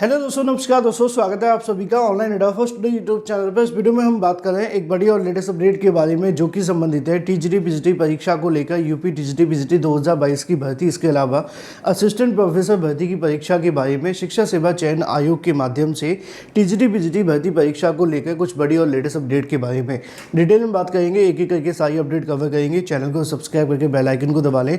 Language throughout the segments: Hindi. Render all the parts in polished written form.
हेलो दोस्तों, नमस्कार दोस्तों, स्वागत है आप सभी का ऑनलाइन एडा फर्स्ट डे यूट्यूब चैनल पर। इस वीडियो में हम बात कर रहे हैं एक बड़ी और लेटेस्ट अपडेट के बारे में जो कि संबंधित है टीजीटी पीजीटी परीक्षा को लेकर। यूपी टीजीटी पीजीटी 2022 की भर्ती, इसके अलावा असिस्टेंट प्रोफेसर भर्ती की परीक्षा के बारे में शिक्षा सेवा चयन आयोग के माध्यम से टीजीटी पीजीटी भर्ती परीक्षा को लेकर कुछ बड़ी और लेटेस्ट अपडेट के बारे में डिटेल में बात करेंगे। एक एक करके सारी अपडेट कवर करेंगे। चैनल को सब्सक्राइब करके बेल आइकन को दबा लें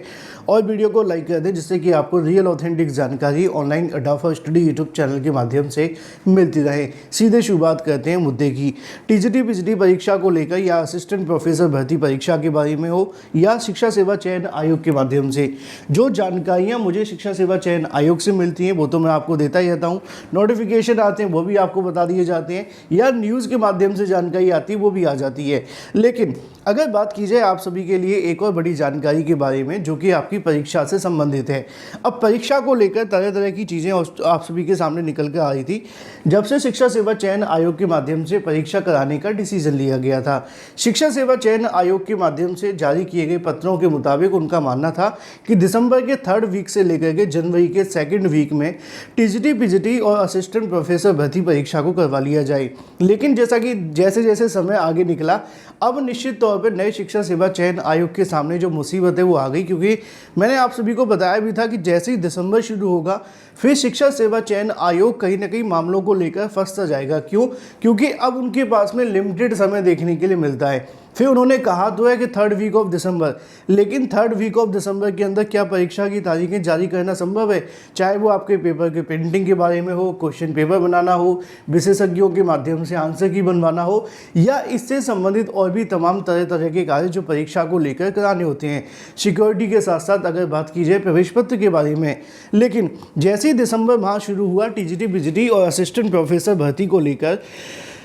और वीडियो को लाइक कर दें, जिससे कि आपको रियल ऑथेंटिक जानकारी ऑनलाइन एडा फर्स्ट डे यूट्यूब चैनल के माध्यम से मिलती रहे। सीधे शुरुआत करते हैं मुद्दे की। टीजीटी पीजीटी परीक्षा को लेकर या असिस्टेंट प्रोफेसर भर्ती परीक्षा के बारे में हो या शिक्षा सेवा चयन आयोग के माध्यम से जो जानकारियां मुझे शिक्षा सेवा चयन आयोग से मिलती हैं वो तो मैं आपको देता ही रहता हूं। नोटिफिकेशन आते हैं वो भी आपको बता दिए जाते हैं, या न्यूज़ के माध्यम से जानकारी आती है वो भी आ जाती है। लेकिन अगर बात की जाए आप सभी के लिए एक और बड़ी जानकारी के बारे में जो कि आपकी परीक्षा से संबंधित है। अब परीक्षा को लेकर तरह तरह की चीज़ें आप सभी के सामने निकल कर आ रही थी जब से शिक्षा सेवा चयन आयोग के माध्यम से परीक्षा कराने का डिसीजन लिया गया था। शिक्षा सेवा चयन आयोग के माध्यम से जारी किए गए पत्रों के मुताबिक उनका मानना था कि दिसंबर के 3rd वीक से लेकर के जनवरी के 2nd वीक में टीजीटी पीजीटी और असिस्टेंट प्रोफेसर भर्ती परीक्षा को करवा लिया जाए। लेकिन जैसा कि जैसे जैसे समय आगे निकला, अब निश्चित तौर पर नए शिक्षा सेवा चयन आयोग के सामने जो मुसीबत है वो आ गई, क्योंकि मैंने आप सभी को बताया भी था कि जैसे ही दिसंबर शुरू होगा फिर शिक्षा सेवा चयन आयोग कहीं ना कहीं मामलों को लेकर फंसता जाएगा। क्यों? क्योंकि अब उनके पास में लिमिटेड समय देखने के लिए मिलता है। फिर उन्होंने कहा तो है कि 3rd वीक ऑफ दिसंबर, लेकिन 3rd वीक ऑफ दिसंबर के अंदर क्या परीक्षा की तारीखें जारी करना संभव है? चाहे वो आपके पेपर के प्रिंटिंग के बारे में हो, क्वेश्चन पेपर बनाना हो, विशेषज्ञों के माध्यम से आंसर की बनवाना हो, या इससे संबंधित और भी तमाम तरह तरह के कार्य जो परीक्षा को लेकर कराने होते हैं, सिक्योरिटी के साथ साथ अगर बात की जाए प्रवेश पत्र के बारे में। लेकिन जैसे ही दिसंबर माह शुरू हुआ, टीजीटी पीजीटी और असिस्टेंट प्रोफेसर भर्ती को लेकर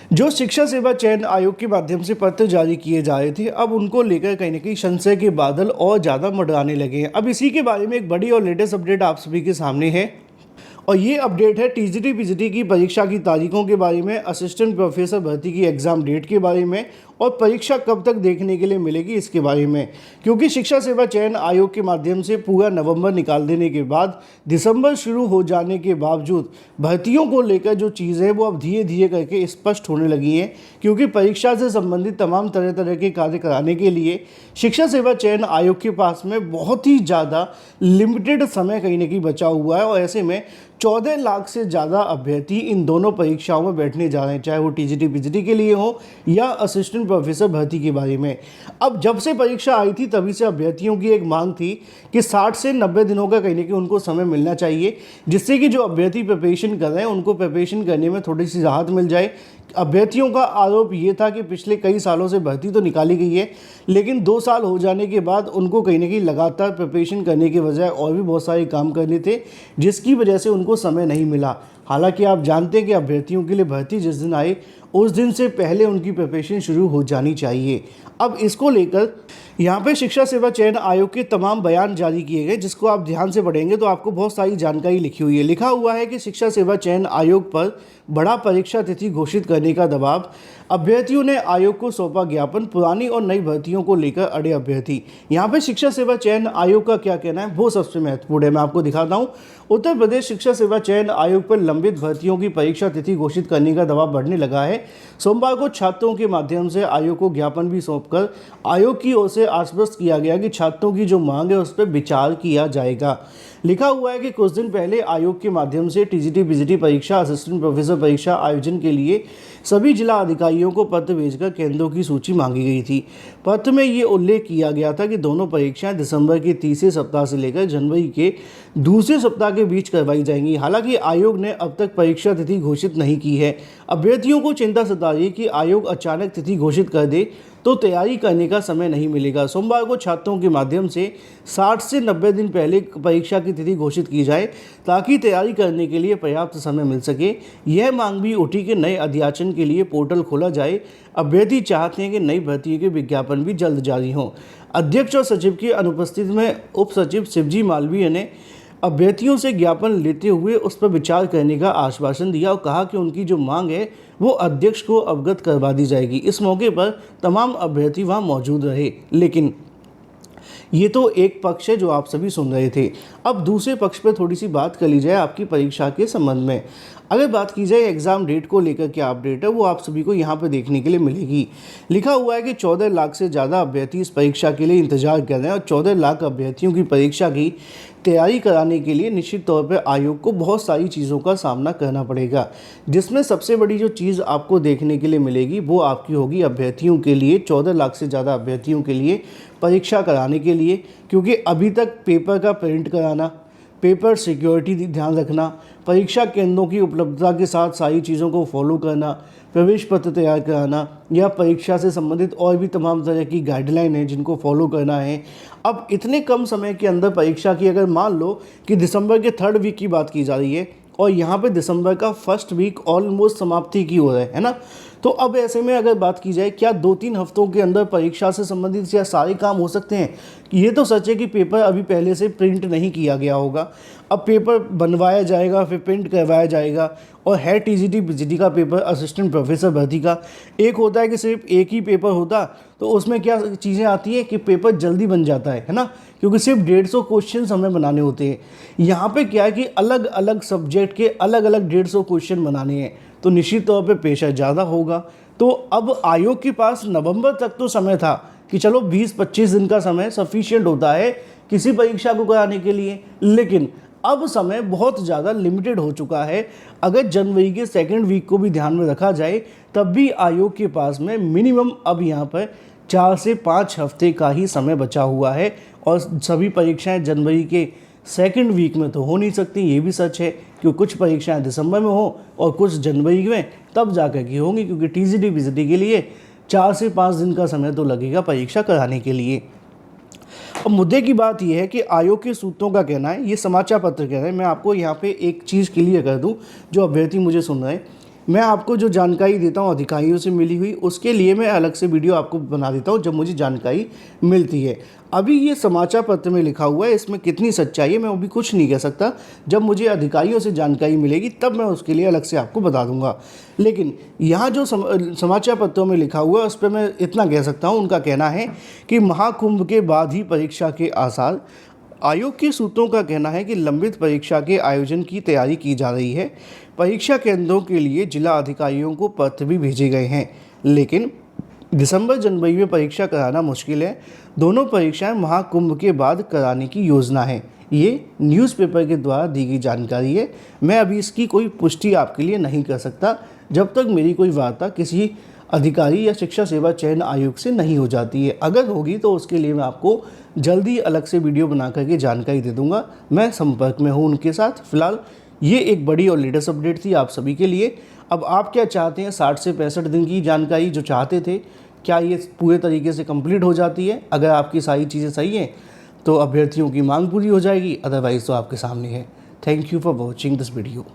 जो शिक्षा सेवा चयन आयोग के माध्यम से पत्र जारी किए जा रहे थे, अब उनको लेकर कहीं ना कहीं संशय के बादल और ज़्यादा मंडराने लगे हैं। अब इसी के बारे में एक बड़ी और लेटेस्ट अपडेट आप सभी के सामने है, और ये अपडेट है टीजीटी पीजीटी की परीक्षा की तारीखों के बारे में, असिस्टेंट प्रोफेसर भर्ती की एग्ज़ाम डेट के बारे में और परीक्षा कब तक देखने के लिए मिलेगी इसके बारे में। क्योंकि शिक्षा सेवा चयन आयोग के माध्यम से पूरा नवंबर निकाल देने के बाद दिसंबर शुरू हो जाने के बावजूद भर्तियों को लेकर जो चीज़ें हैं वो अब धीरे धीरे करके स्पष्ट होने लगी हैं, क्योंकि परीक्षा से संबंधित तमाम तरह तरह के कार्य कराने के लिए शिक्षा सेवा चयन आयोग के पास में बहुत ही ज़्यादा लिमिटेड समय कहीं ना कहीं बचा हुआ है। और ऐसे में 14 लाख से ज़्यादा अभ्यर्थी इन दोनों परीक्षाओं में बैठने जा रहे हैं, चाहे वो टीजीटी पीजीटी के लिए हो या असिस्टेंट प्रोफेसर भर्ती के बारे में। अब जब से परीक्षा आई थी तभी से अभ्यर्थियों की एक मांग थी कि 60 से 90 दिनों का कहीं ना कहीं उनको समय मिलना चाहिए, जिससे कि जो अभ्यर्थी प्रिपरेशन कर रहे हैं उनको प्रिपरेशन करने में थोड़ी सी राहत मिल जाए। अभ्यर्थियों का आरोप ये था कि पिछले कई सालों से भर्ती तो निकाली गई है, लेकिन 2 साल हो जाने के बाद उनको कहीं ना कहीं लगातार प्रिपरेशन करने के बजाय और भी बहुत सारे काम करने थे, जिसकी वजह से उनको समय नहीं मिला। हालांकि आप जानते हैं कि अभ्यर्थियों के लिए भर्ती जिस दिन आए उस दिन से पहले उनकी प्रिपरेशन शुरू हो जानी चाहिए। अब इसको लेकर यहाँ पे शिक्षा सेवा चयन आयोग के तमाम बयान जारी किए गए, जिसको आप ध्यान से पढ़ेंगे तो आपको बहुत सारी जानकारी लिखी हुई है। लिखा हुआ है कि शिक्षा सेवा चयन आयोग पर बड़ा परीक्षा तिथि घोषित करने का दबाव, अभ्यर्थियों ने आयोग को सौंपा ज्ञापन, पुरानी और नई भर्तियों को लेकर अड़े अभ्यर्थी। यहाँ पे शिक्षा सेवा चयन आयोग का क्या कहना है वो सबसे महत्वपूर्ण है, मैं आपको दिखाता हूँ। उत्तर प्रदेश शिक्षा सेवा चयन आयोग पर लंबित भर्तियों की परीक्षा तिथि घोषित करने का दबाव बढ़ने लगा है। सोमवार को छात्रों के माध्यम से आयोग को ज्ञापन भी सौंपकर आयोग की ओर से आश्वस्त किया गया कि छात्रों की जो मांग है उस पर विचार किया जाएगा। लिखा हुआ है कि कुछ दिन पहले आयोग के माध्यम से टीजीटी पीजीटी परीक्षा, असिस्टेंट प्रोफेसर परीक्षा आयोजन के लिए सभी जिला अधिकारियों को पत्र भेजकर केंद्रों की सूची मांगी गई थी। पत्र में ये उल्लेख किया गया था कि दोनों परीक्षाएं दिसंबर के तीसरे सप्ताह से लेकर जनवरी के दूसरे सप्ताह के बीच करवाई जाएंगी। हालांकि आयोग ने अब तक परीक्षा तिथि घोषित नहीं की है। अभ्यर्थियों को चिंता सता रही है कि आयोग अचानक तिथि घोषित कर दे तो तैयारी करने का समय नहीं मिलेगा। सोमवार को छात्रों के माध्यम से 60 से 90 दिन पहले परीक्षा की तिथि घोषित की जाए ताकि तैयारी करने के लिए पर्याप्त समय मिल सके। यह मांग भी उठी कि नए अध्याचन के लिए पोर्टल खोला जाए। अभ्यर्थी चाहते हैं कि नई भर्ती के विज्ञापन भी जल्द जारी हों। अध्यक्ष और सचिव की अनुपस्थिति में उप सचिव शिवजी मालवीय ने अभ्यर्थियों से ज्ञापन लेते हुए उस पर विचार करने का आश्वासन दिया और कहा कि उनकी जो मांग है वो अध्यक्ष को अवगत करवा दी जाएगी। इस मौके पर तमाम अभ्यर्थी वहां मौजूद रहे। लेकिन ये तो एक पक्ष है जो आप सभी सुन रहे थे। अब दूसरे पक्ष पर थोड़ी सी बात कर ली जाए आपकी परीक्षा के संबंध में। अगर बात की जाए एग्ज़ाम डेट को लेकर क्या अपडेट है, वो आप सभी को यहाँ पर देखने के लिए मिलेगी। लिखा हुआ है कि 14 लाख से ज़्यादा अभ्यर्थी इस परीक्षा के लिए इंतजार कर रहे हैं और 14 लाख अभ्यर्थियों की परीक्षा की तैयारी कराने के लिए निश्चित तौर पर आयोग को बहुत सारी चीज़ों का सामना करना पड़ेगा, जिसमें सबसे बड़ी जो चीज़ आपको देखने के लिए मिलेगी वो आपकी होगी अभ्यर्थियों के लिए, 14 लाख से ज़्यादा अभ्यर्थियों के लिए परीक्षा कराने के लिए। क्योंकि अभी तक पेपर का प्रिंट कराना, पेपर सिक्योरिटी ध्यान रखना, परीक्षा केंद्रों की उपलब्धता के साथ सारी चीज़ों को फॉलो करना, प्रवेश पत्र तैयार कराना या परीक्षा से संबंधित और भी तमाम तरह की गाइडलाइन है जिनको फॉलो करना है। अब इतने कम समय के अंदर परीक्षा की, अगर मान लो कि दिसंबर के 3rd वीक की बात की जा रही है और यहाँ पे दिसंबर का 1st वीक ऑलमोस्ट समाप्ति की ओर है ना। तो अब ऐसे में अगर बात की जाए क्या 2-3 हफ्तों के अंदर परीक्षा से संबंधित या सारे काम हो सकते हैं? ये तो सच है कि पेपर अभी पहले से प्रिंट नहीं किया गया होगा, अब पेपर बनवाया जाएगा, फिर प्रिंट करवाया जाएगा। और है टीजीटी पीजीटी का पेपर, असिस्टेंट प्रोफेसर भर्ती का, एक होता है कि सिर्फ एक ही पेपर होता तो उसमें क्या चीज़ें आती हैं कि पेपर जल्दी बन जाता है ना, क्योंकि सिर्फ 150 क्वेश्चन हमें बनाने होते हैं। यहाँ पे क्या है कि अलग अलग सब्जेक्ट के अलग अलग 150 क्वेश्चन बनाने हैं, तो निश्चित तौर पे प्रेशर ज़्यादा होगा। तो अब आयोग के पास नवंबर तक तो समय था कि चलो 20-25 दिन का समय सफिशिएंट होता है किसी परीक्षा को कराने के लिए, लेकिन अब समय बहुत ज़्यादा लिमिटेड हो चुका है। अगर जनवरी के 2nd वीक को भी ध्यान में रखा जाए तब भी आयोग के पास में मिनिमम अब यहाँ पर 4 से 5 हफ्ते का ही समय बचा हुआ है और सभी परीक्षाएं जनवरी के 2nd वीक में तो हो नहीं सकती, ये भी सच है, क्योंकि कुछ परीक्षाएं दिसंबर में हो और कुछ जनवरी में तब जाकर के होंगी, क्योंकि टीजीटी पीजीटी के लिए 4 से 5 दिन का समय तो लगेगा परीक्षा कराने के लिए। अब मुद्दे की बात यह है कि आयोग के सूत्रों का कहना है, ये समाचार पत्र कह रहे हैं, मैं आपको यहाँ पे एक चीज़ क्लियर कर दूँ, जो अभ्यर्थी मुझे सुन रहे हैं, मैं आपको जो जानकारी देता हूँ अधिकारियों से मिली हुई, उसके लिए मैं अलग से वीडियो आपको बना देता हूँ जब मुझे जानकारी मिलती है। अभी ये समाचार पत्र में लिखा हुआ है, इसमें कितनी सच्चाई है मैं अभी कुछ नहीं कह सकता, जब मुझे अधिकारियों से जानकारी मिलेगी तब मैं उसके लिए अलग से आपको बता दूंगा। लेकिन यहाँ जो समाचार पत्रों में लिखा हुआ है उस पर मैं इतना कह सकता हूँ, उनका कहना है कि महाकुंभ के बाद ही परीक्षा के आसार। आयोग के सूत्रों का कहना है कि लंबित परीक्षा के आयोजन की तैयारी की जा रही है, परीक्षा केंद्रों के लिए जिला अधिकारियों को पत्र भी भेजे गए हैं, लेकिन दिसंबर जनवरी में परीक्षा कराना मुश्किल है। दोनों परीक्षाएं महाकुंभ के बाद कराने की योजना है। ये न्यूज़पेपर के द्वारा दी गई जानकारी है, मैं अभी इसकी कोई पुष्टि आपके लिए नहीं कर सकता जब तक मेरी कोई वार्ता किसी अधिकारी या शिक्षा सेवा चयन आयोग से नहीं हो जाती है। अगर होगी तो उसके लिए मैं आपको जल्दी अलग से वीडियो बना करके जानकारी दे दूंगा। मैं संपर्क में हूँ उनके साथ। फिलहाल ये एक बड़ी और लेटेस्ट अपडेट थी आप सभी के लिए। अब आप क्या चाहते हैं, 60 से 65 दिन की जानकारी जो चाहते थे, क्या ये पूरे तरीके से कंप्लीट हो जाती है? अगर आपकी सारी चीज़ें सही हैं तो अभ्यर्थियों की मांग पूरी हो जाएगी, अदरवाइज़ तो आपके सामने है। Thank you for watching this video.